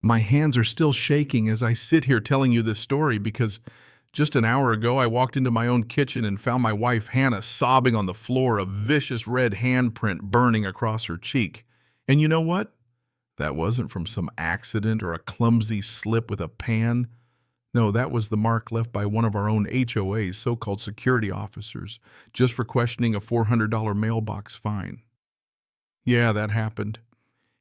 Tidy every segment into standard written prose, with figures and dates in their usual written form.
My hands are still shaking as I sit here telling you this story because just an hour ago I walked into my own kitchen and found my wife Hannah sobbing on the floor, a vicious red handprint burning across her cheek. And you know what? That wasn't from some accident or a clumsy slip with a pan. No, that was the mark left by one of our own HOA's so-called security officers, just for questioning a $400 mailbox fine. Yeah, that happened.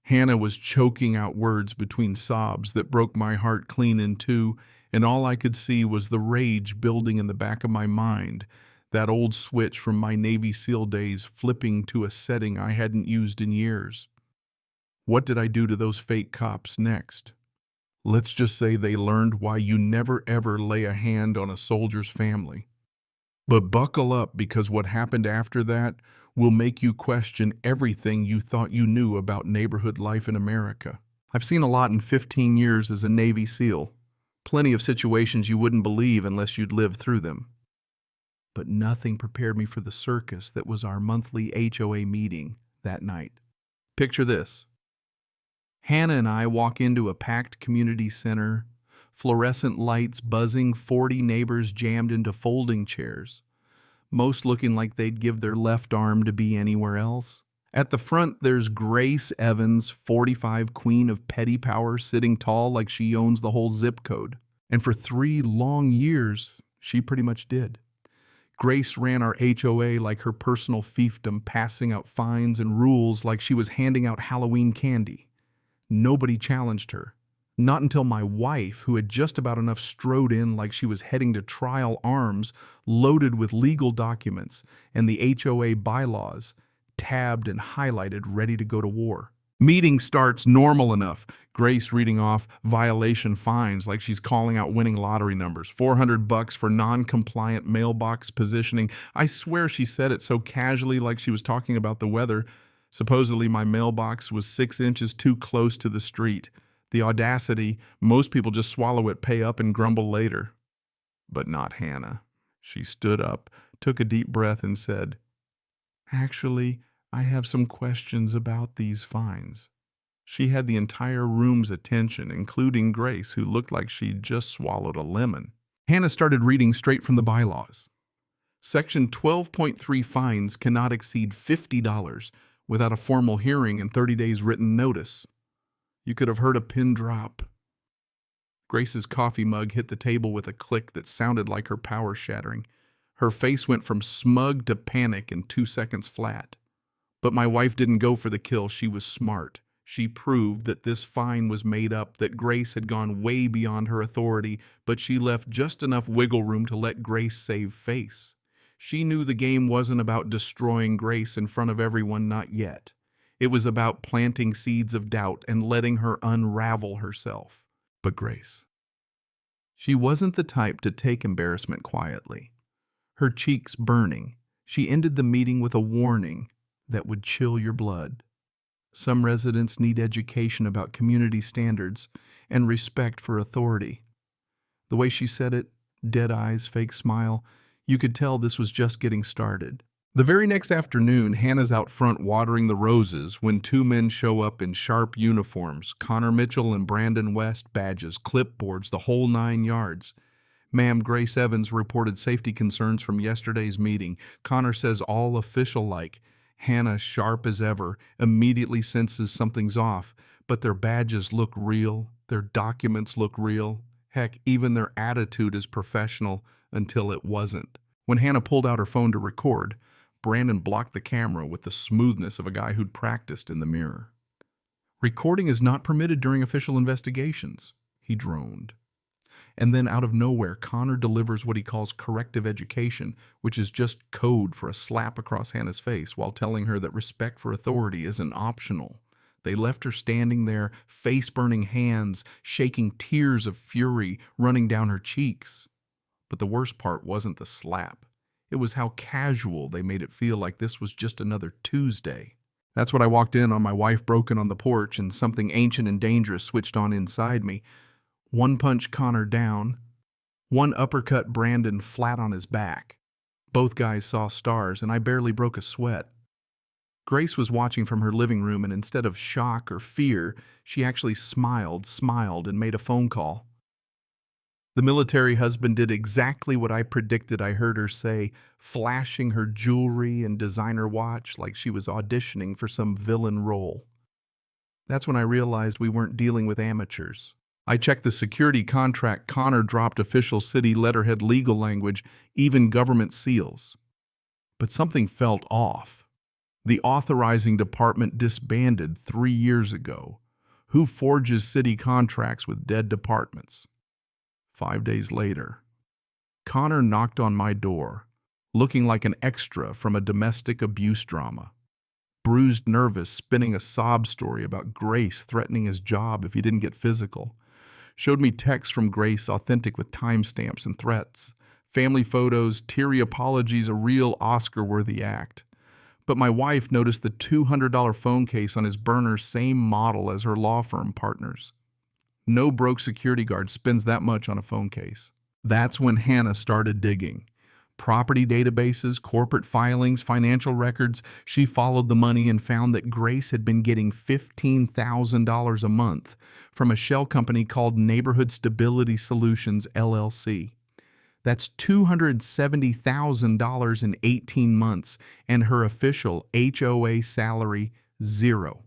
Hannah was choking out words between sobs that broke my heart clean in two, and all I could see was the rage building in the back of my mind, that old switch from my Navy SEAL days flipping to a setting I hadn't used in years. What did I do to those fake cops next? Let's just say they learned why you never ever lay a hand on a soldier's family. But buckle up, because what happened after that will make you question everything you thought you knew about neighborhood life in America. I've seen a lot in 15 years as a Navy SEAL. Plenty of situations you wouldn't believe unless you'd lived through them. But nothing prepared me for the circus that was our monthly HOA meeting that night. Picture this. Hannah and I walk into a packed community center, fluorescent lights buzzing, 40 neighbors jammed into folding chairs, most looking like they'd give their left arm to be anywhere else. At the front, there's Grace Evans, 45, queen of petty power, sitting tall like she owns the whole zip code. And for 3 long years, she pretty much did. Grace ran our HOA like her personal fiefdom, passing out fines and rules like she was handing out Halloween candy. Nobody challenged her. Not until my wife, who had just about enough, strode in like she was heading to trial arms, loaded with legal documents and the HOA bylaws, tabbed and highlighted, ready to go to war. Meeting starts normal enough. Grace reading off violation fines like she's calling out winning lottery numbers. $400 for non-compliant mailbox positioning. I swear she said it so casually, like she was talking about the weather. Supposedly my mailbox was 6 inches too close to the street. The audacity, most people just swallow it, pay up, and grumble later. But not Hannah. She stood up, took a deep breath, and said, "Actually, I have some questions about these fines." She had the entire room's attention, including Grace, who looked like she'd just swallowed a lemon. Hannah started reading straight from the bylaws. Section 12.3 fines cannot exceed $50 without a formal hearing and 30 days written notice. You could have heard a pin drop. Grace's coffee mug hit the table with a click that sounded like her power shattering. Her face went from smug to panic in 2 seconds flat. But my wife didn't go for the kill. She was smart. She proved that this fine was made up, that Grace had gone way beyond her authority, but she left just enough wiggle room to let Grace save face. She knew the game wasn't about destroying Grace in front of everyone, not yet. It was about planting seeds of doubt and letting her unravel herself. But Grace, she wasn't the type to take embarrassment quietly. Her cheeks burning, she ended the meeting with a warning that would chill your blood. Some residents need education about community standards and respect for authority. The way she said it, dead eyes, fake smile, you could tell this was just getting started. The very next afternoon, Hannah's out front watering the roses when 2 men show up in sharp uniforms, Connor Mitchell and Brandon West, badges, clipboards, the whole 9 yards. "Ma'am, Grace Evans reported safety concerns from yesterday's meeting." Connor says, all official-like. Hannah, sharp as ever, immediately senses something's off, but their badges look real, their documents look real. Heck, even their attitude is professional until it wasn't. When Hannah pulled out her phone to record, Brandon blocked the camera with the smoothness of a guy who'd practiced in the mirror. "Recording is not permitted during official investigations," he droned. And then out of nowhere, Connor delivers what he calls corrective education, which is just code for a slap across Hannah's face while telling her that respect for authority isn't optional. They left her standing there, face-burning hands, shaking, tears of fury running down her cheeks. But the worst part wasn't the slap. It was how casual they made it feel, like this was just another Tuesday. That's when I walked in on my wife broken on the porch and something ancient and dangerous switched on inside me. One punch Connor down, one uppercut Brandon flat on his back. Both guys saw stars, and I barely broke a sweat. Grace was watching from her living room, and instead of shock or fear, she actually smiled, and made a phone call. The military husband did exactly what I predicted I heard her say, flashing her jewelry and designer watch like she was auditioning for some villain role. That's when I realized we weren't dealing with amateurs. I checked the security contract. Connor dropped official city letterhead, legal language, even government seals. But something felt off. The authorizing department disbanded 3 years ago. Who forges city contracts with dead departments? 5 days later, Connor knocked on my door, looking like an extra from a domestic abuse drama. Bruised, nervous, spinning a sob story about Grace threatening his job if he didn't get physical. Showed me texts from Grace, authentic with timestamps and threats. Family photos, teary apologies, a real Oscar-worthy act. But my wife noticed the $200 phone case on his burner, same model as her law firm partners. No broke security guard spends that much on a phone case. That's when Hannah started digging. Property databases, corporate filings, financial records. She followed the money and found that Grace had been getting $15,000 a month from a shell company called Neighborhood Stability Solutions, LLC. That's $270,000 in 18 months, and her official HOA salary, zero.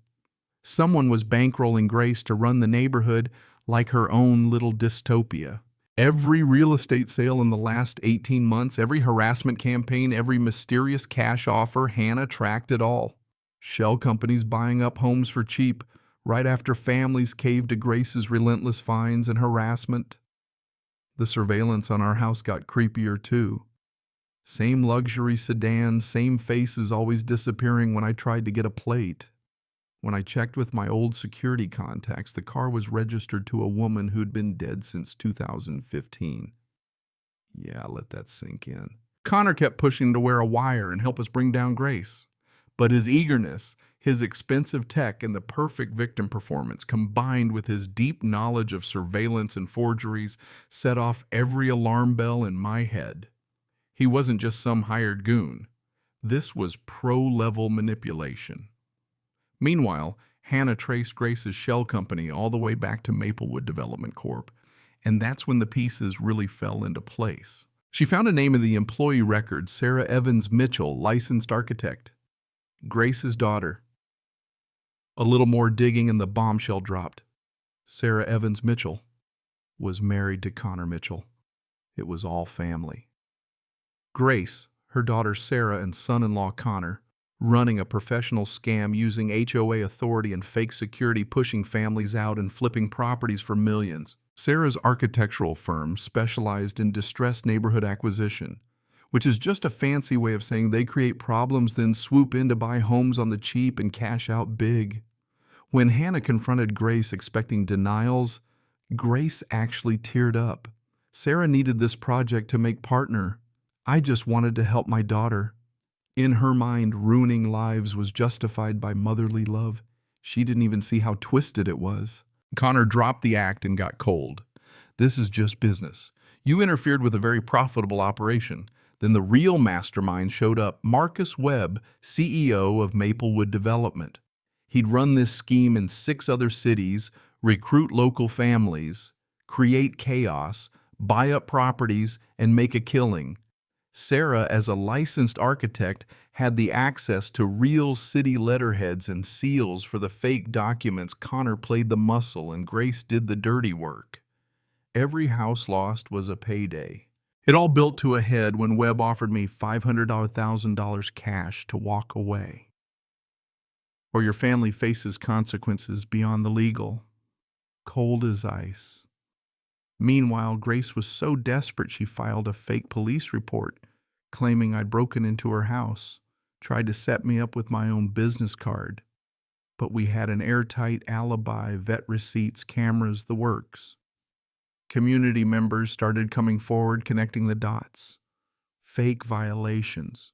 Someone was bankrolling Grace to run the neighborhood like her own little dystopia. Every real estate sale in the last 18 months, every harassment campaign, every mysterious cash offer, Hannah tracked it all. Shell companies buying up homes for cheap, right after families caved to Grace's relentless fines and harassment. The surveillance on our house got creepier too. Same luxury sedans, same faces always disappearing when I tried to get a plate. When I checked with my old security contacts, the car was registered to a woman who'd been dead since 2015. Yeah, let that sink in. Connor kept pushing to wear a wire and help us bring down Grace. But his eagerness, his expensive tech, and the perfect victim performance, combined with his deep knowledge of surveillance and forgeries, set off every alarm bell in my head. He wasn't just some hired goon. This was pro-level manipulation. Meanwhile, Hannah traced Grace's shell company all the way back to Maplewood Development Corp., and that's when the pieces really fell into place. She found a name in the employee record, Sarah Evans Mitchell, licensed architect. Grace's daughter. A little more digging and the bombshell dropped. Sarah Evans Mitchell was married to Connor Mitchell. It was all family. Grace, her daughter Sarah, and son-in-law Connor, running a professional scam using HOA authority and fake security, pushing families out and flipping properties for millions. Sarah's architectural firm specialized in distressed neighborhood acquisition, which is just a fancy way of saying they create problems, then swoop in to buy homes on the cheap and cash out big. When Hannah confronted Grace expecting denials, Grace actually teared up. Sarah needed this project to make partner. I just wanted to help my daughter. In her mind, ruining lives was justified by motherly love. She didn't even see how twisted it was. Connor dropped the act and got cold. This is just business. You interfered with a very profitable operation. Then the real mastermind showed up, Marcus Webb, CEO of Maplewood Development. He'd run this scheme in 6 other cities, recruit local families, create chaos, buy up properties, and make a killing. Sarah, as a licensed architect, had the access to real city letterheads and seals for the fake documents. Connor played the muscle and Grace did the dirty work. Every house lost was a payday. It all built to a head when Webb offered me $500,000 cash to walk away. Or your family faces consequences beyond the legal. Cold as ice. Meanwhile, Grace was so desperate she filed a fake police report claiming I'd broken into her house, tried to set me up with my own business card. But we had an airtight alibi, vet receipts, cameras, the works. Community members started coming forward, connecting the dots. Fake violations,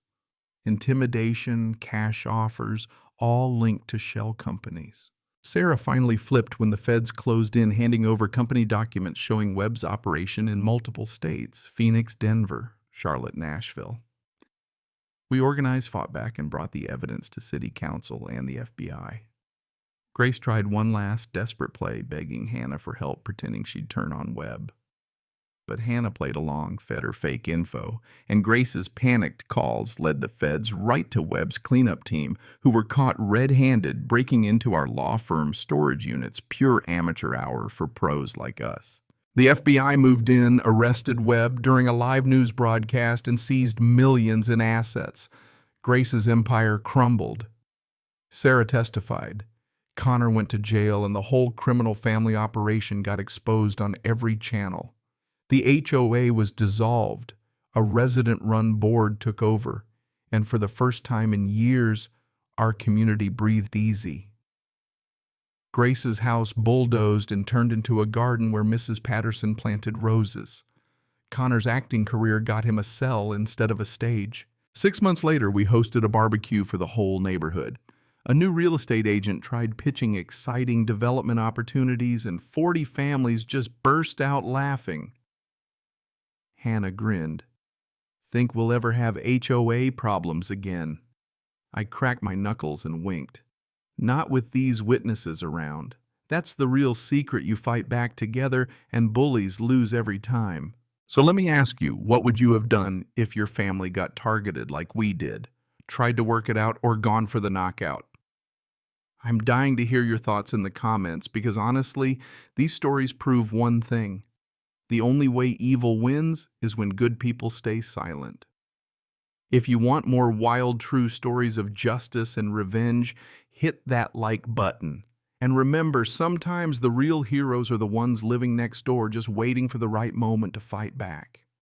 intimidation, cash offers, all linked to shell companies. Sarah finally flipped when the feds closed in, handing over company documents showing Webb's operation in multiple states: Phoenix, Denver, Charlotte, Nashville. We organized, fought back, and brought the evidence to City Council and the FBI. Grace tried one last desperate play, begging Hannah for help, pretending she'd turn on Webb. But Hannah played along, fed her fake info, and Grace's panicked calls led the feds right to Webb's cleanup team, who were caught red-handed breaking into our law firm's storage units, pure amateur hour for pros like us. The FBI moved in, arrested Webb during a live news broadcast, and seized millions in assets. Grace's empire crumbled. Sarah testified. Connor went to jail, and the whole criminal family operation got exposed on every channel. The HOA was dissolved. A resident-run board took over, and for the first time in years, our community breathed easy. Grace's house bulldozed and turned into a garden where Mrs. Patterson planted roses. Connor's acting career got him a cell instead of a stage. 6 months later, we hosted a barbecue for the whole neighborhood. A new real estate agent tried pitching exciting development opportunities, and 40 families just burst out laughing. Hannah grinned. Think we'll ever have HOA problems again? I cracked my knuckles and winked. Not with these witnesses around. That's the real secret. You fight back together, and bullies lose every time. So let me ask you, what would you have done if your family got targeted like we did? Tried to work it out, or gone for the knockout? I'm dying to hear your thoughts in the comments, because honestly, these stories prove one thing. The only way evil wins is when good people stay silent. If you want more wild, true stories of justice and revenge, hit that like button. And remember, sometimes the real heroes are the ones living next door, just waiting for the right moment to fight back.